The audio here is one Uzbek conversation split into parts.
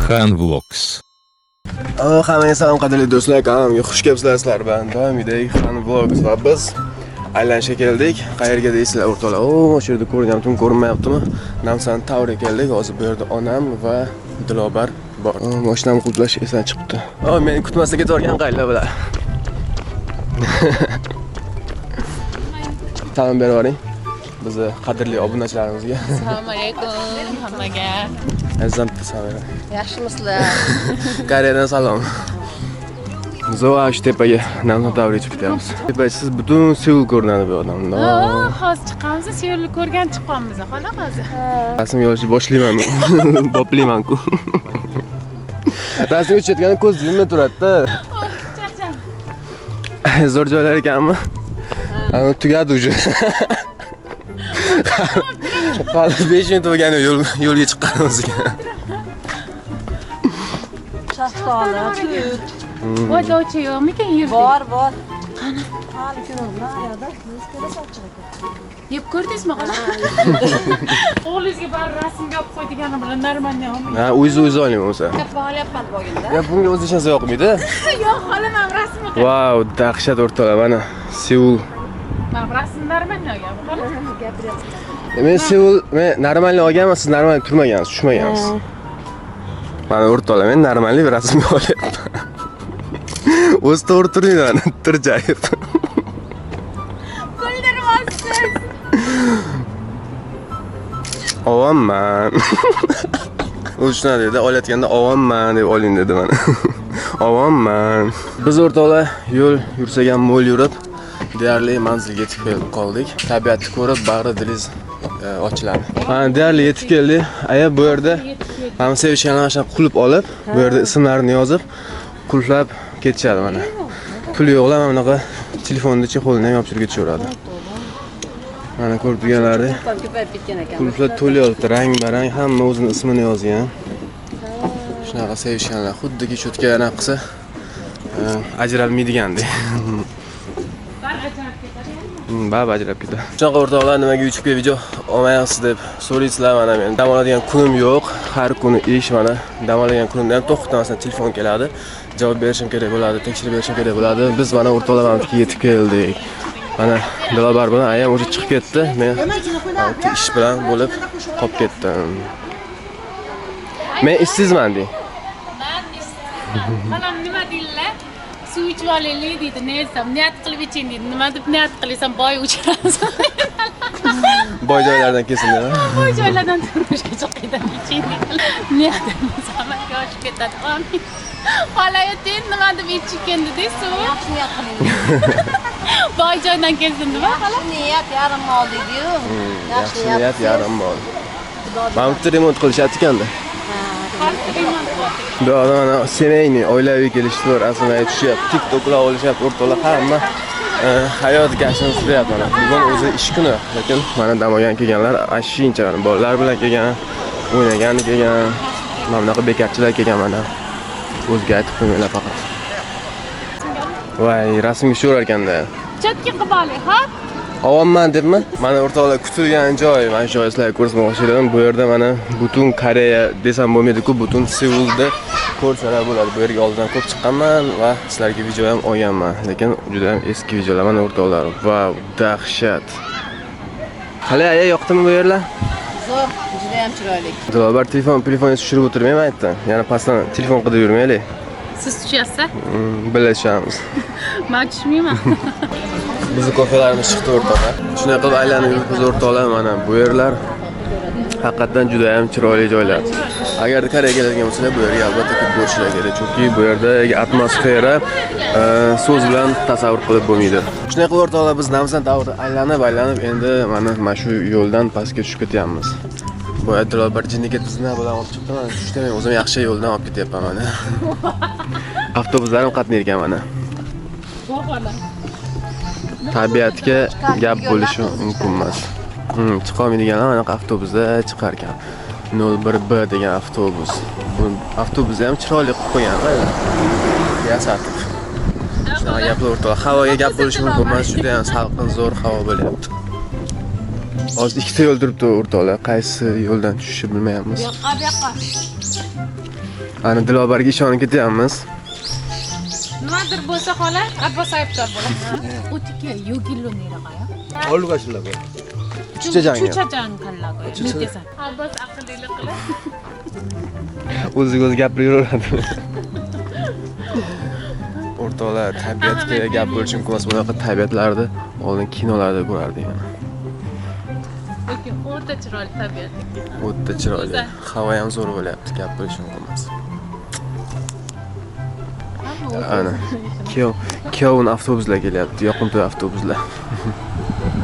Khan Vlogs. Hammaga salom qadrli do'stlar, kanalimga xush kelibsizlar. Sizlar bilan doimgidek Khan Vlogs va biz aylanishga keldik. Qayerga deysizlar o'rtoqlar? O'sha yerda ko'rinyaptimi, ko'rinmayaptimi? Namsan Towerga keldik. Hozir bu yerda onam va Dilobar bor. Mashinamni qulflash esdan chiqibdi. Meni kutmasdan ketib qaylar bular. Salom berib yuboring. Bizni qadrli obunachilarimizga. Assalomu alaykum hammaga. Azam tasavvur. Yaxshimisizlar? Koreyadan salom. Zoa shu tepaga Namsan Towerga chiqib ketyapmiz. Tepa siz butun Seul ko'rinadi bu odamda. Hozir chiqamiz, Seulni ko'rgan chiqqanmiz, xola hozir. Rasm yozishni boshlayman. Boplayman-ku. Rasm o'chayotganda ko'z yumma turadi-da. Zo'r joylar ekanmi? Ana tugadi uje. Hali 5 minut bo'lgan yo'lga chiqqanimizga. Shaftoli, tut. Vodochi yo'qmikan yerda? Bor. Qani? Hali ko'rdim, yo'da. Neskada sochiq ekan. Yeb ko'rdingizmi, xola? O'g'lingizga bar rasmga olib qo'ydigani bilan normalniy olmaydi. Ha, o'zi oling bo'lsa. Olyapman bo'lganda. Ya bunga o'zi ishonsa yoqmaydi. Yo'q, xola, men rasmga. Vau, dahshat o'rtoqlar, mana Seul. Men rasm normalniy olganman, xola. Gapiryapman. Men Seul, men normalniy olganman, siz normalniy turmagansiz, tushmagansiz. Mana o'rtoqlar, men normalniy bir rasmga olyapman. O'zi to'g'ri turinglar, turjayib. Bildirmasiz. Ovaman. U shuna dedi, olayotganda ovaman deb oling dedi mana. Ovaman. Biz o'rtoqlar yo'l yursak ham mo'l yurib, deyarli manzilga yetib qoldik. Tabiatni ko'rib, bag'ri dilingiz ochiladi. Mana deyarli yetib keldik. Aya bu yerda ham sevishganlar qulf olib, bu yerda ismlarini yozib, qulflab ketishadi mana. Pul yo'qlar mana bunaqa telefonni chexolini ham yopishtirib ketishaveradi. Mana ko'rib turganlaringiz qulflar to'lyapti, rang-barang, hamma o'zining ismini yozgan. Shunaqa sevishganlar, xuddiki cho'tka yana qilsa ajralmaydigandek. Bab ajrab ketadi. Shunaqa o'rtoqlar, nimaga YouTube ga video olmayapsiz deb so'raysizlar. Mana men dam oladigan kunim yo'q. Har kuni ish mana. Dam oladigan kunimda ham to'xtamasdan telefon keladi. Javob berishim kerak bo'ladi, tekshirib berishim kerak bo'ladi. Biz mana o'rtoqlar mana yetib keldik. Mana Dilobar bilan ayam o'sha chiqib ketdi. Men ish bilan bo'lib qolib ketdim. Men ishsizman deng. Men ishsizman. Xolam nima deydilar? Suv ichib olaylik deydi. Neysan, niyat qilib iching deydi. Nima deb niyat qilsam boy uchirasan. Boy joylardan kesin. Boy joylardan turmushga chiqaydan iching deydi. Niyatimiz amalga oshib ketadi. Amin. Xolayotgan nima deb ichgan dedi suv? Yaxshi niyat qiling. Boy joydan kelsin nima? Yaxshi niyat yarim mol deydi-yu. Yaxshi niyat yarim mol. Bankda remont qilishyapti ekanda. Bu odamlar semeyniy, oilaviy kelishlar aslida aytishyapti. TikToklar olishyapti, o'rtoqlar hamma hayot gashini suryapti mana. Bugun o'zi ish kuni, lekin mana dam olgan kelganlar ashincha bolalar bilan kelgan, o'ynagan kelgan, mana bunaqa bekarchilar kelgan mana. O'zga aytib qo'ymanglar faqat. Voy, rasmga tushaverar ekanda. Chatga qilib oling, ha? Avomman debmi? Mana o'rtoqlar kutilgan joy. Mana shu sizlarga ko'rsatmoqchi edim. Bu yerda mana butun Koreya desam bo'lmaydi-ku, butun Seulda ko'rsalar bo'ladi. Bu yerga oldindan ko'p chiqqanman va sizlarga video ham olganman, lekin juda ham eski videolar mana o'rtoqlar. Vau, dahshat. Qalay, aya yoqdimi bu yerlar? Zo'r, juda ham chiroyli. Dilobar telefoningizni tushirib o'tirmayman aytdim. Yana pastdan telefon qilib yurmaylik. Siz tushyapsiz? Bilashamiz. Men tushmayman. Bizni kafelarimiz chiqdi o'rtoqlar. Shunday qilib aylanib yuribmiz o'rtoqlar. Mana bu yerlar haqiqatan juda ham chiroyli joylar. Agar Koreyaga keladigan bo'lsangiz, bu yerga albatta kelib ko'rishlar kerak. Chunki bu yerdagi atmosfera so'z bilan tasavvur qilib bo'lmaydi. Shunday qilib o'rtoqlar, biz Namsan Towerni aylanib endi mana shu yo'ldan pastga tushib ketyapmiz. Bu Dilobar jinniga bizni bilan olib chiqdi. Mana tushda men o'zim yaxshi yo'ldan olib ketyapman mana. Avtobuslar ham qatnayar ekan mana. Tabiatga gap bo'lishi mumkin emas. Chiqolmaydiganlar mana avtobusda chiqar ekan. 01B degan avtobus. Bu avtobusni ham chiroyli qilib qo'yganlar. Yasatib. Shunaqa gaplar o'rtoqlar. Havoga gap bo'lishi mumkin emas, juda ham salqin, zo'r havo bo'lyapti. Hozir ikkita yo'l turibdi o'rtoqlar. Qaysi yo'ldan tushishni bilmayapmiz. Bu yoqqa. Ana Dilobarga ishonib ketyapmiz. Nimadir bo'lsa xola, Abbos aybdor bo'ladi. O'tga yogillo neraqa. Olga shunaqa. Chuchajan kallaga. Netasan? Abbos aqllilik qilib. O'ziga o'zi gapiraveradi. O'rtoqlar, tabiatga gap bo'lishi mumkin emas. Bunaqa tabiatlarni oldin kinolarda ko'rardik mana. Lekin o'rta chiroyli tabiat. O'tda chiroyli. Havo ham zo'r bo'lyapti, gap bo'lishi mumkin emas. Ana, kiyovun avtobuslar kelyapti, yoqimtoy avtobuslar.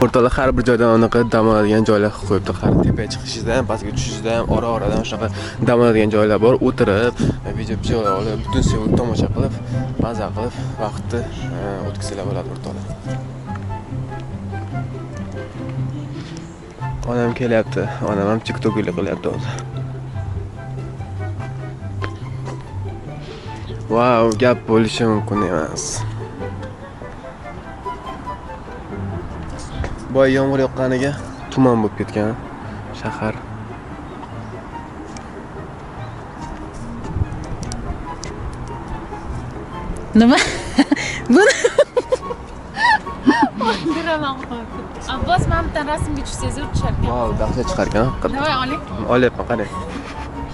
O'rtoqlar har bir joydan anaqa dam oladigan joylar qilib qo'yibdi. Har tepaga chiqishingizda ham, pastga tushishingizda ham ora-oradan shunaqa dam oladigan joylar bor. O'tirib, video olib, butun Seulni tomosha qilib, maza qilib, vaqtni o'tkazsanglar bo'ladi o'rtoqlar. Onam kelyapti. Onam ham TikTok'lik qilyapti hozir. Wow, gap bo'lishi mumkin emas. Boy yomg'ir yoqqaniga tuman bo'lib ketgan shahar. Nima? Buni Diraman qo'yib. Abbos men bilan rasmga tushsangiz tusharkan. Wow, dahshat chiqar ekan. Davay oling. Olyapman, qarang.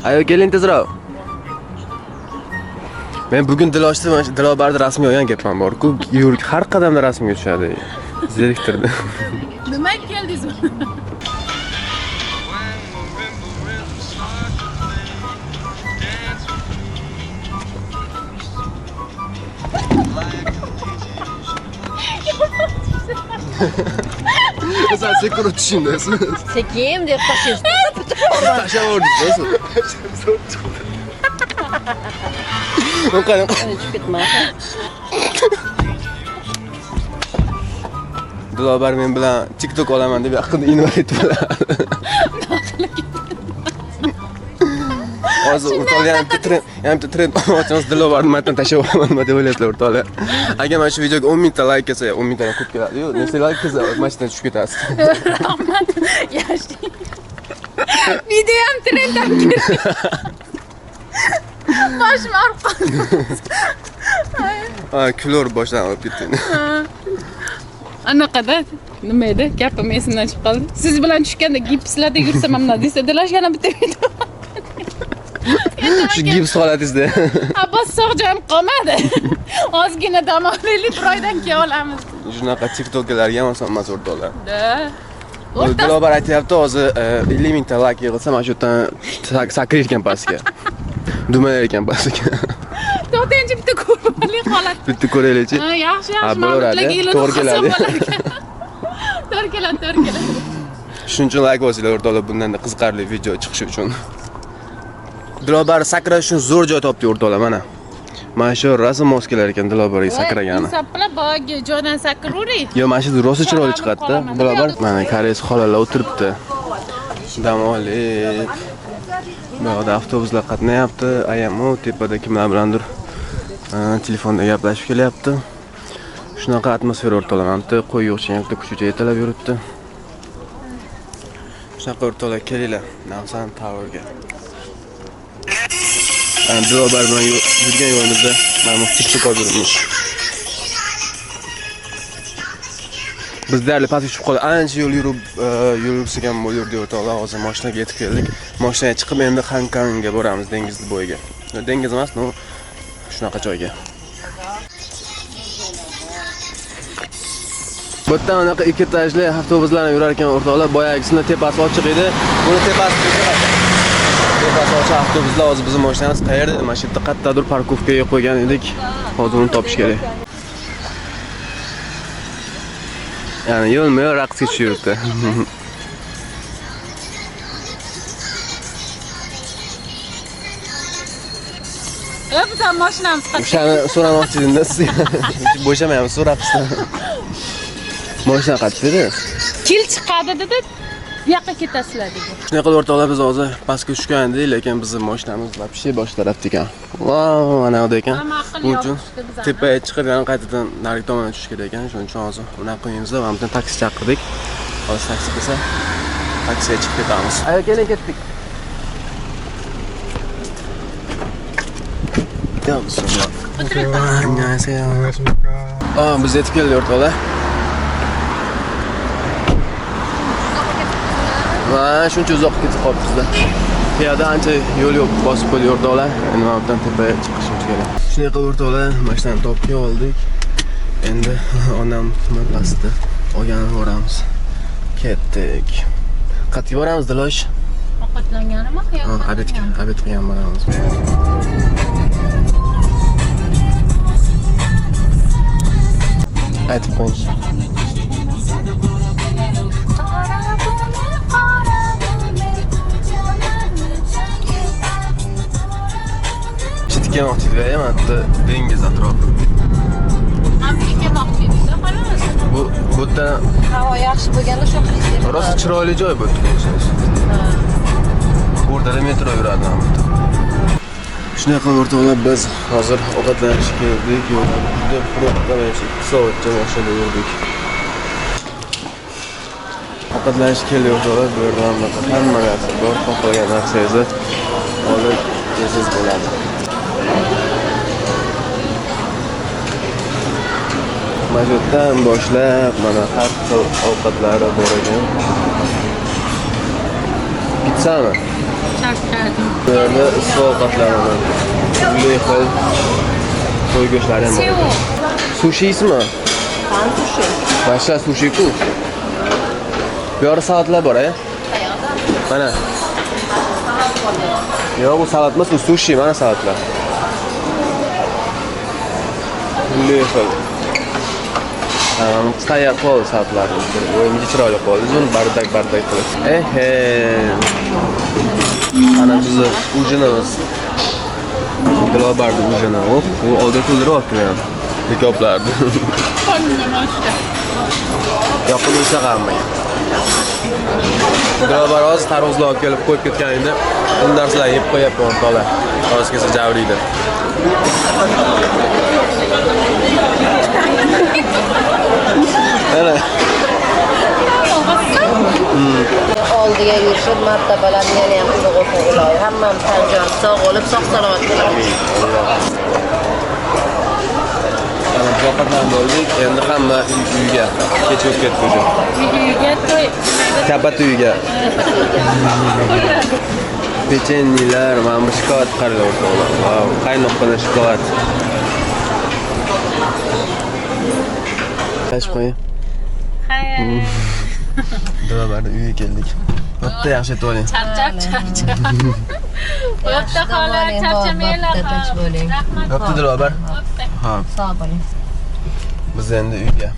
Ayo, keling tezroq. Men bugun Dilobarni rasmiy olgan gapim bor-ku, har qadamda rasmga tushadi. Zeriktirdi. Nima keldingiz? Sen sekuru tushundingiz. Sekim deb tashlashdi. Tashlavordingiz. Qarang. Chiqib ketma. Dilobar men bilan TikTok olaman deb yaqinda invalid bo'ladi. Hozir o'rtoqlar ham trend ochamiz, Dilobarni matn tashlab olaman nima deb o'ylayapsizlar o'rtoqlar. Agar mana shu videoga 10 mingta layk kelsa, 10 mingtadan ko'p keladi-yu. Nechta layk kelsa, mashinadan tushib ketasiz. Rahmat. Yaxshi. Video ham trenddan kirdi. Boshim Ha, kulor boshdan olib ketdi. Anaqada nima edi? Gapim esimdan chiqib qoldi. Siz bilan tushganda gipslarda yursam ham nima desadilar, yana bitta video. Shu gips holatingizda. Abbos sog' joyim qolmadi. Ozgina dam olaylik, bir oydan keyin olamiz. Shunaqa TikToklarga ham oson emas o'rtoqlar. Da. Dilobar aytyapti, hozir 50 mingta layk yig'ilsa, mana shu yerdan sakrir ekan pastga. Dumalar ekan pastga. To'rtinchi bitta ko'rmalik holat. Bitta ko'raylikchi. Ha, yaxshi, Ha, yaxshi. bo'laveradi. To'g'ri keladi. To'g'ri keladi. Shuning uchun layk bosinglar o'rtoqlar, bundan qiziqarli video chiqishi uchun. Dilobar sakrash uchun zo'r joy topdi o'rtoqlar, mana. Mana shu rasm mos kelar ekan Dilobarga sakragani. Insaplar boyagi joydan sakravering. Yo, mana shu rosa chiroyli chiqadi-da. Dilobar mana koreys xolalar o'tiribdi. Dam olib. Bu yerda avtobuslar qatnayapti. Ayamo tepada kimlar bilandir telefonda gaplashib kelyapti. Shunaqa atmosfera o'rtoqlamamdi. Qo'y yo'qchilikda kuchlicha yetalab yuribdi. Shunaqa o'rtoqlar kelinglar. Navsan Towerga. Dilobar bilan yurgan yo'limizda mana bu TikTok ko'ramiz. Biz deyarli pastga tushib qoldik. Ancha yo'l yuribsiz ham bo'ldi o'rtoqlar. Hozir mashinaga yetib keldik. Mashinaga chiqib endi Hankanga boramiz, dengizni bo'yiga. Dengiz emas, no shunaqa joyga. Bu yerdan anaqa ekitajli avtobuslar yurar ekan o'rtoqlar. Boyagisini tepasi ochiq edi. Buni tepasi ochiq avtobuslar hozir bizning mashinamiz qayerda? Mana shu yerda qayerdadir parkovkaga qo'ygan edik. Hozir uni topish kerak. Yani yo'lma raqsga tushiribdi. Bizning mashinamiz qattiq. O'shani so'ramoqchi edim-da sizga. Bo'shamayapmiz, so'rabsiz. Mashina qattiqda. Kil chiqadi dedi. Bu yoqqa ketasizlar dedi. Shunaqa qilib o'rtoqlar biz hozir pastga tushgan edik, lekin bizning mashinamiz вообще bosh tarafda ekan. Vau, mana yoqda ekan. Buning uchun tepaga chiqib yana qaytadan narigi tomonga tushish kerak ekan. Shuning uchun hozir unaqa qilamiz va hamda taksi chaqirdik. Hozir taksi qilsa, taksiga chiqib ketamiz. Aya keling ketdik. Biz yetib keldik o'rtoqlar. Va shuncha uzoq ketib qolibmiz-da. Piyoda ancha yo'l yo'q, bosib qo'ydik o'rtoqlar. Endi mana bundan tepaga chiqishimiz kerak. Shunday qilib o'rtoqlar, mashinani topib oldik. Endi onam pastda olganini boramiz. Ketdik. Qayerga boramiz, Dilosh? Ovqatlanganimi? Abed qilgan boramiz. Aytib qo'ying. Ketmoqchilar ham hatto dengiz atrofi. Bu yerda Havo yaxshi bo'lganda shu qilishdi. rosa chiroyli joy bu yerda. O'rtada metro yuradi ham. Shunday qilib o'rtoqlar, biz hozir ovqatlanishga keldik. Juda quruqda 2 soatcha mashinada yurdik. Ovqatlanishga keldik o'rtoqlar, bu yerda hamma narsa bor, xohlagan narsangizni olib yesangiz bo'ladi. Majotdan boshlab mana har xil ovqatlari bor ekan. Pizzami? Charchadim. Bu yerda issiq ovqatlar bor. Turli xil qo'y go'shtlari ham bor. Sushisimi? Qan sushi. Boshqa sushi-ku. Bu yerda salatlar bor, a? Mana. Yo'q, bu salat emas, bu sushi, mana salatlar. Turli xil. Tayyor qoldi salatlar. O'yinga chiroyli qoldi. Uni bardak qilib. Ana bizni ujinimiz. Dilobarning ujini. U oldin kuldiryapti men. Dekoplardi. Yoqimlisi qolmagan. Dilobar hozir tarvuzlar olib kelib qo'yib ketganingda undarslar yeb qo'yapti o'rtoqlar. Hozir kelsa javriydi. Ana. Oldiga yurishib, martabalarni yana ham qiziq o'qiylar. Hammamiz tanjon sog' bo'lib, sog'-salomat bo'lamiz. Ana ovqatdan bo'ldik. Endi hamma uyga kechib ketdi o'sha. Uyga to'y. Kapat uyga. Pechennilar, mana bu shokolad qaranglar o'rtoqlar. Wow, qaynoq bilan shokolad. Qaytib qo'ying. Xayr. Dilobarning uyiga keldik. O'tda yaxshi aytib oling. Charchab. O'tda xola charchamaylar. Tinch bo'ling. Rahmat. Bo'pti Dilobar. Ha, Sog' bo'ling. biz endi uyga.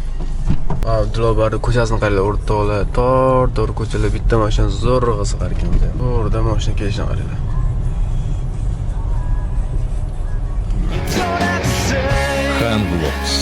Dilobarning ko'chasini qaranglar o'rtoqlar. Tor ko'chalar, bitta mashina zo'rg'a siqar ekan. To'g'rida mashina kelishini qaranglar. Хан Vlogs.